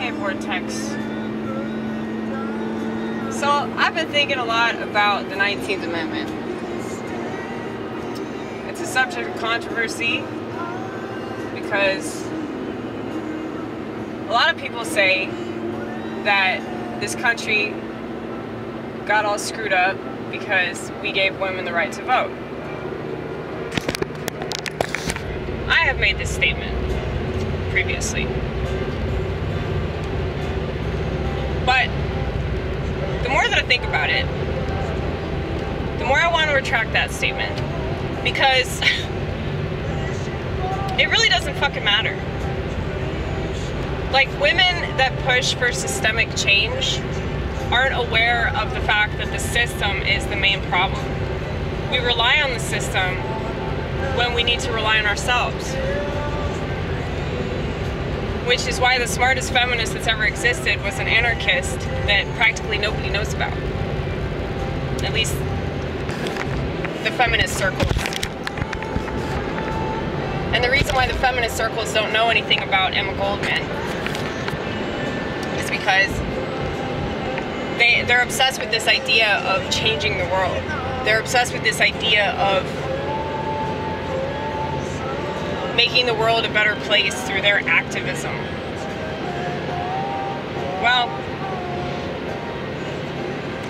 Hey, Vortex. So, I've been thinking a lot about the 19th Amendment. It's a subject of controversy because a lot of people say that this country got all screwed up because we gave women the right to vote. I have made this statement previously. But the more that I think about it, the more I want to retract that statement, because it really doesn't fucking matter. Like, women that push for systemic change aren't aware of the fact that the system is the main problem. We rely on the system when we need to rely on ourselves. Which is why the smartest feminist that's ever existed was an anarchist that practically nobody knows about. At least the feminist circles. And the reason why the feminist circles don't know anything about Emma Goldman is because they're obsessed with this idea of changing the world. They're obsessed with this idea of making the world a better place through their activism. Well,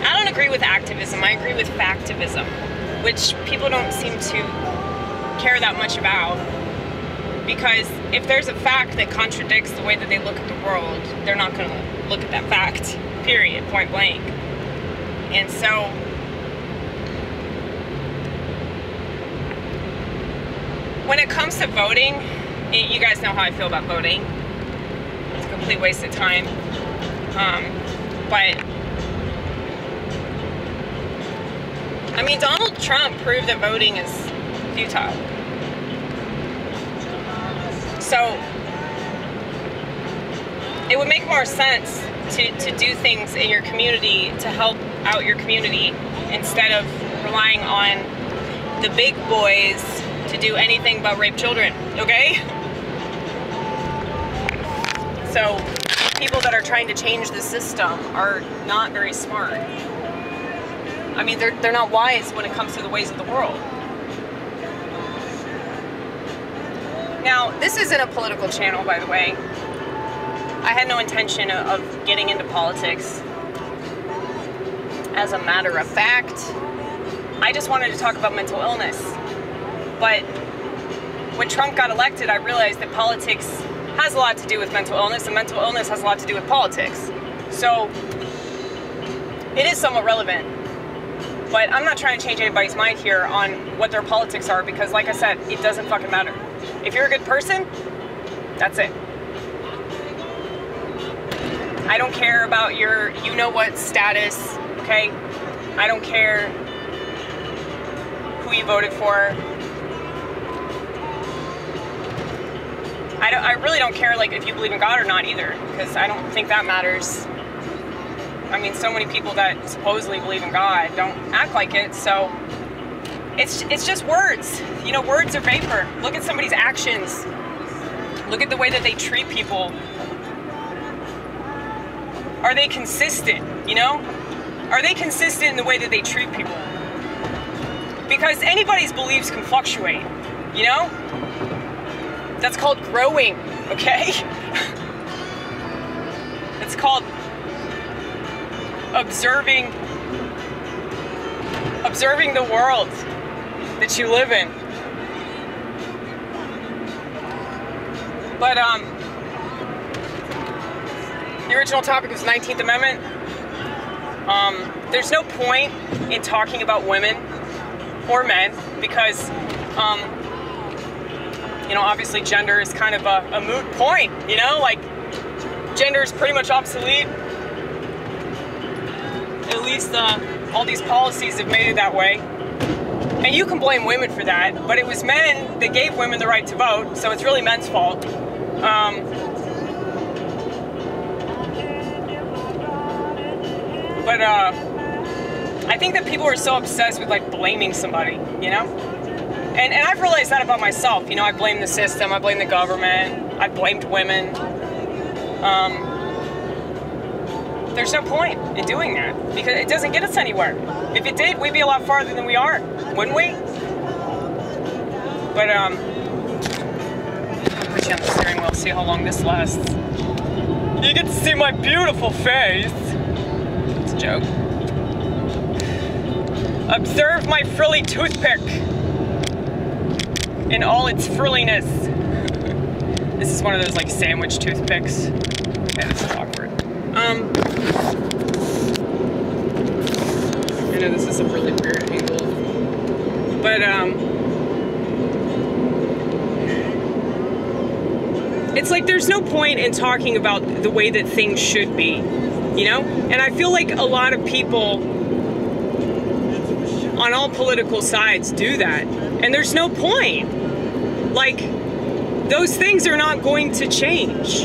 I don't agree with activism. I agree with factivism, which people don't seem to care that much about, because if there's a fact that contradicts the way that they look at the world, they're not going to look at that fact, period, point blank. And so when it comes to voting, you guys know how I feel about voting. It's a complete waste of time. But I mean, Donald Trump proved that voting is futile. So it would make more sense to do things in your community to help out your community instead of relying on the big boys to do anything but rape children, okay? So people that are trying to change the system are not very smart. I mean, they're not wise when it comes to the ways of the world. Now, this isn't a political channel, by the way. I had no intention of getting into politics. As a matter of fact, I just wanted to talk about mental illness. But when Trump got elected, I realized that politics has a lot to do with mental illness, and mental illness has a lot to do with politics. So it is somewhat relevant. But I'm not trying to change anybody's mind here on what their politics are, because like I said, it doesn't fucking matter. If you're a good person, that's it. I don't care about your you-know-what status, okay? I don't care who you voted for. I really don't care, like, if you believe in God or not either, because I don't think that matters. I mean, so many people that supposedly believe in God don't act like it, so it's just words. You know, words are vapor. Look at somebody's actions. Look at the way that they treat people. Are they consistent, you know? Are they consistent in the way that they treat people? Because anybody's beliefs can fluctuate, you know? That's called growing, okay? It's called observing the world that you live in. But the original topic was 19th Amendment. There's no point in talking about women or men because you know, obviously gender is kind of a moot point, you know, like gender is pretty much obsolete. At least all these policies have made it that way. And you can blame women for that, but it was men that gave women the right to vote, so it's really men's fault. But I think that people are so obsessed with like blaming somebody, you know? And I've realized that about myself. You know, I blame the system, I blame the government, I blamed women. there's no point in doing that because it doesn't get us anywhere. If it did, we'd be a lot farther than we are, wouldn't we? But I'll put you on the steering wheel, see how long this lasts. You get to see my beautiful face. It's a joke. Observe my frilly toothpick in all its frilliness. This is one of those like sandwich toothpicks. Yeah, this is awkward. I know this is a really weird angle, but it's like there's no point in talking about the way that things should be, you know? And I feel like a lot of people on all political sides do that, and there's no point. Like, those things are not going to change.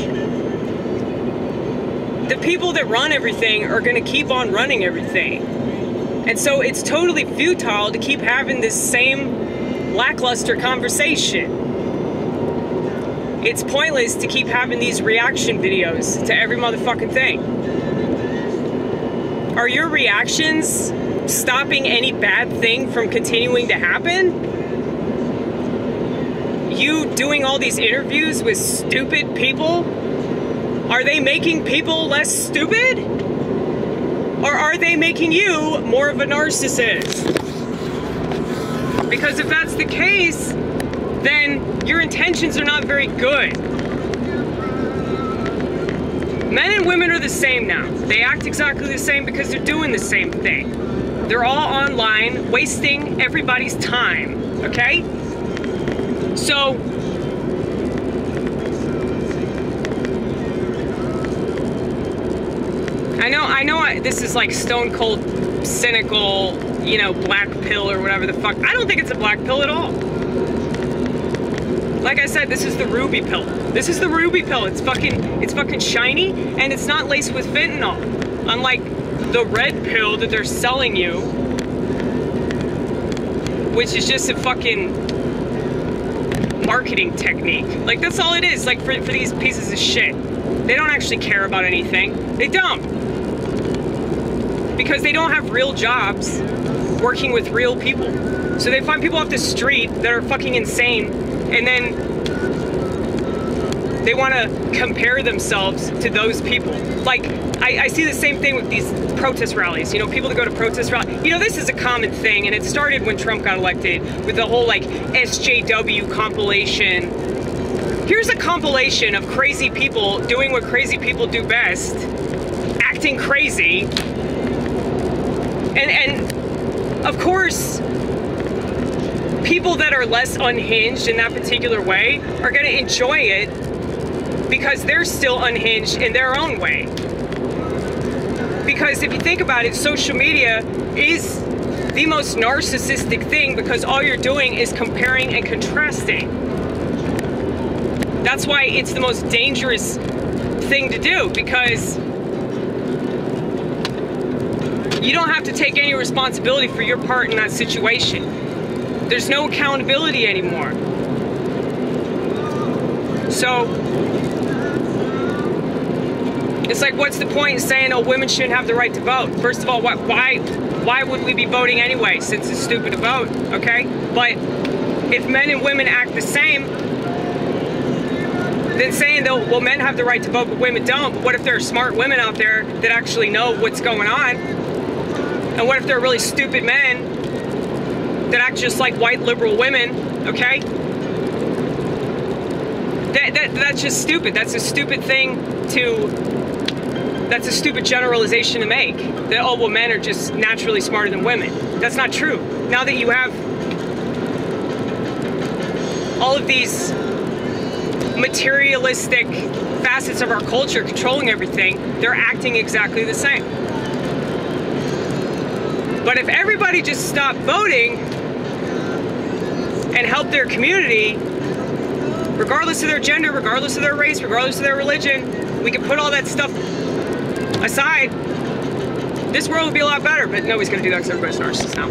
The people that run everything are going to keep on running everything. And so it's totally futile to keep having this same lackluster conversation. It's pointless to keep having these reaction videos to every motherfucking thing. Are your reactions stopping any bad thing from continuing to happen? You doing all these interviews with stupid people, are they making people less stupid? Or are they making you more of a narcissist? Because if that's the case, then your intentions are not very good. Men and women are the same now. They act exactly the same because they're doing the same thing. They're all online, wasting everybody's time, okay? So, I know this is like stone cold cynical, you know, black pill or whatever the fuck. I don't think it's a black pill at all. Like I said, this is the ruby pill. This is the ruby pill. It's fucking shiny and it's not laced with fentanyl. Unlike the red pill that they're selling you, which is just a fucking marketing technique. Like, that's all it is, like, for these pieces of shit. They don't actually care about anything. They don't. Because they don't have real jobs working with real people. So they find people off the street that are fucking insane, and then they want to compare themselves to those people. Like, I see the same thing with these protest rallies. You know, people that go to protest rallies. You know, this is a common thing, and it started when Trump got elected with the whole, like, SJW compilation. Here's a compilation of crazy people doing what crazy people do best, acting crazy. And of course, people that are less unhinged in that particular way are going to enjoy it because they're still unhinged in their own way. Because if you think about it, social media is the most narcissistic thing because all you're doing is comparing and contrasting. That's why it's the most dangerous thing to do, because you don't have to take any responsibility for your part in that situation. There's no accountability anymore. So, it's like, what's the point in saying, oh, women shouldn't have the right to vote? First of all, why would we be voting anyway, since it's stupid to vote, okay? But if men and women act the same, then saying, though, well, men have the right to vote, but women don't. But what if there are smart women out there that actually know what's going on? And what if there are really stupid men that act just like white liberal women, okay? That's just stupid. That's a stupid thing that's a stupid generalization to make. That, oh, well, men are just naturally smarter than women. That's not true. Now that you have all of these materialistic facets of our culture controlling everything, they're acting exactly the same. But if everybody just stopped voting and helped their community, regardless of their gender, regardless of their race, regardless of their religion, we could put all that stuff aside, this world would be a lot better. But nobody's going to do that because everybody's narcissists now.